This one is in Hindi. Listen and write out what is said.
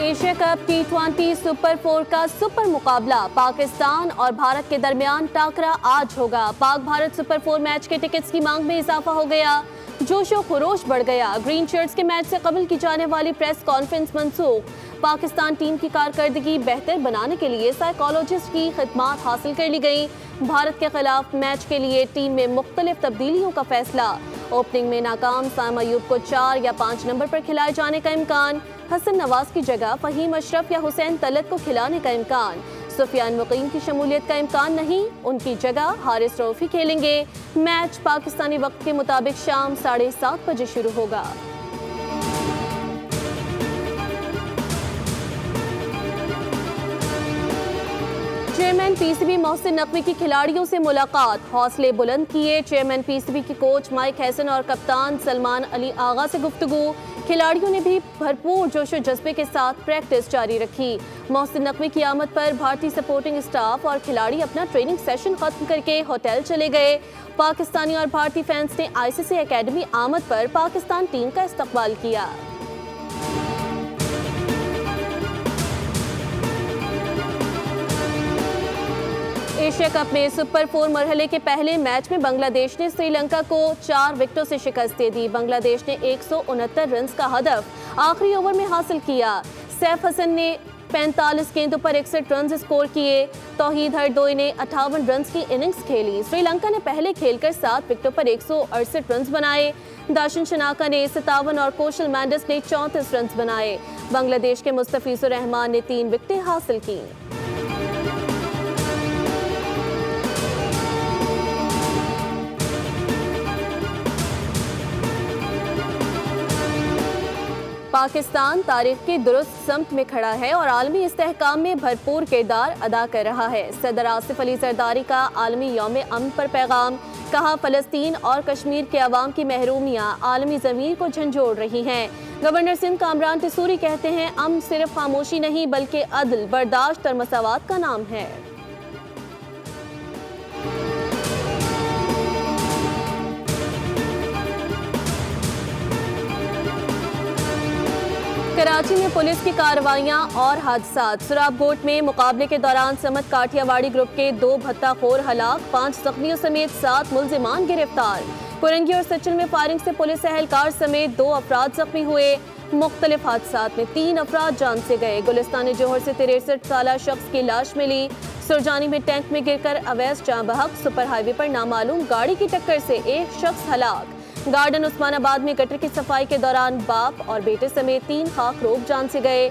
एशिया कप T20 सुपर 4 का सुपर मुकाबला पाकिस्तान और भारत के दरमियान टाकरा आज होगा। पाक भारत सुपर 4 मैच के टिकट्स की मांग में इजाफा हो गया, जोशो खरोश बढ़ गया। ग्रीन शर्ट्स के मैच से कबल की जाने वाली प्रेस कॉन्फ्रेंस मनसूख। पाकिस्तान टीम की कारकर्दगी बेहतर बनाने के लिए साइकोलॉजिस्ट की खिदमात हासिल कर ली गई। भारत के खिलाफ मैच के लिए टीम में मुख्तलिफ तब्दीलियों का फैसला। ओपनिंग में नाकाम साइम अयूब को 4 या 5 नंबर पर खिलाए जाने का इम्कान। हसन नवाज की जगह फहीम अशरफ या हुसैन तलत को खिलाने का इम्कान। सुफियान मुकीम की शमूलियत का इम्कान नहीं, उनकी जगह हारिस रऊफी खेलेंगे। मैच पाकिस्तानी वक्त के मुताबिक शाम 7:30 बजे शुरू होगा। चेयरमैन पीसीबी मोहसिन नकवी की खिलाड़ियों से मुलाकात, हौसले बुलंद किए। चेयरमैन पीसीबी के कोच माइक हैसन और कप्तान सलमान अली आगा से गुफ्तगू। खिलाड़ियों ने भी भरपूर जोशो जज्बे के साथ प्रैक्टिस जारी रखी। मोहसिन नकवी की आमद पर भारतीय सपोर्टिंग स्टाफ और खिलाड़ी अपना ट्रेनिंग सेशन खत्म करके होटल चले गए। पाकिस्तानी और भारतीय फैंस ने आईसीसी एकेडमी आमद पर पाकिस्तान टीम का इस्तकबाल किया। एशिया कप में सुपर 4 मरहले के पहले मैच में बांग्लादेश ने श्रीलंका को 4 विकेटों से शिकस्त दे दी। बांग्लादेश ने 169 रन का हदफ आखिरी ओवर में हासिल किया। सैफ हसन ने 45 गेंदों पर 61 रन स्कोर किए। तौहीद हरदोई ने 58 रन की इनिंग्स खेली। श्रीलंका ने पहले खेलकर 7 विकेटों पर 168 रन बनाए। दाशन शनाका ने 57 और कौशल मैंडिस ने 34 रन बनाए। बांग्लादेश के मुस्तफिजुर रहमान ने 3 विकेटें हासिल की। पाकिस्तान तारीख की दुरुस्त समत में खड़ा है और आलमी इस्तेहकाम में भरपूर किरदार अदा कर रहा है। सदर आसिफ अली जरदारी का आलमी यौम अमन पर पैगाम, कहा फ़लस्तीन और कश्मीर के अवाम की महरूमियाँ आलमी ज़मीर को झंझोड़ रही हैं। गवर्नर सिंध कामरान तिसूरी कहते हैं अमन सिर्फ खामोशी नहीं बल्कि अदल, बर्दाश्त और मसावात का नाम है। कराची में पुलिस की कार्रवाइयां और हादसात। सुराबगोट में मुकाबले के दौरान समत काठियावाड़ी ग्रुप के 2 भत्ताखोर हलाक, 5 जख्मियों समेत 7 मुल्जिमान गिरफ्तार। कुरंगी और सचिन में फायरिंग से पुलिस एहलकार समेत 2 अफराद जख्मी हुए। मुख्तलिफ हादसात में 3 अफराद जान से गए। गुलिस्तान जौहर से 63 साला शख्स की लाश मिली। सुरजानी में टैंक में गिरकर अवैस जाँ बहक। सुपर हाईवे पर नामालूम गाड़ी की टक्कर से 1 शख्स हलाक। गार्डन उस्मानाबाद में गटर की सफाई के दौरान बाप और बेटे समेत 3 खाक रोग जान से गए।